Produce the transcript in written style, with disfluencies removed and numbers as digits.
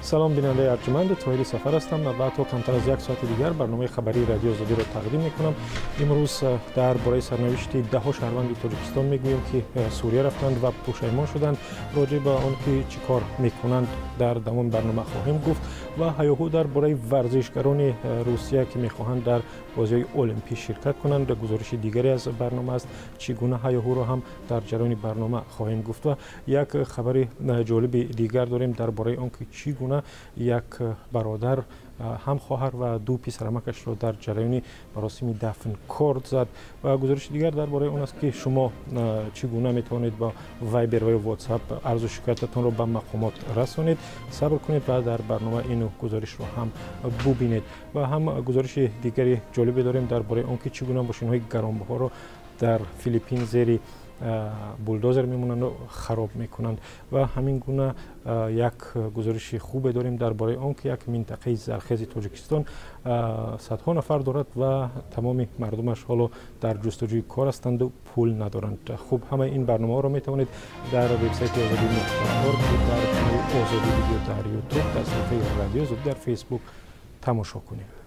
سلام بیننده ارجمند، طاهری سفر هستم و بعد کمتر از یک ساعت دیگر برنامه خبری رادیو آزادی را تقدیم میکنم. امروز درباره سرنوشت 10 شهروند تاجیکستان میگویم که سوریه رفتند و پشیمان شدند. راجع به آن که چیکار میکنند در تمام برنامه خواهیم گفت و هیاهو درباره ورزشکاران روسیه که میخواهند در بازی المپیک شرکت کنند. گزارش دیگری از برنامه است. چگونه هیاهو را هم در جریان برنامه خواهیم گفت و یک خبر جالب دیگر داریم درباره آنکه چگونه یک برادر هم خواهر و دو پسرمکش را در جریان مراسم دفن کارد زد و گزارش دیگر درباره آن است که شما چگونه میتوانید با وایبر و واتساپ عرض و شکایتتان را به مقامات رسانید. صبر کنید و در برنامه اینو گزارش را هم ببینید و هم گزارش دیگری جالبی داریم درباره آنکه چگونه ماشین‌های گرانبها را در فیلیپین زیر بولدوزر میمونند و خراب میکنند و همین گونه یک گزارش خوب داریم درباره آنکه یک منطقه زرخیز تاجیکستان صدها نفر دارد و تمام مردمش حالا در جستجوی کار هستند و پول ندارند. خوب همه این برنامه را میتوانید در وبسایت آزادی نقطه در آزادی ویدیو در یوتیوب، در صفحه رادیو آزادی در فیسبوک تماشا کنید.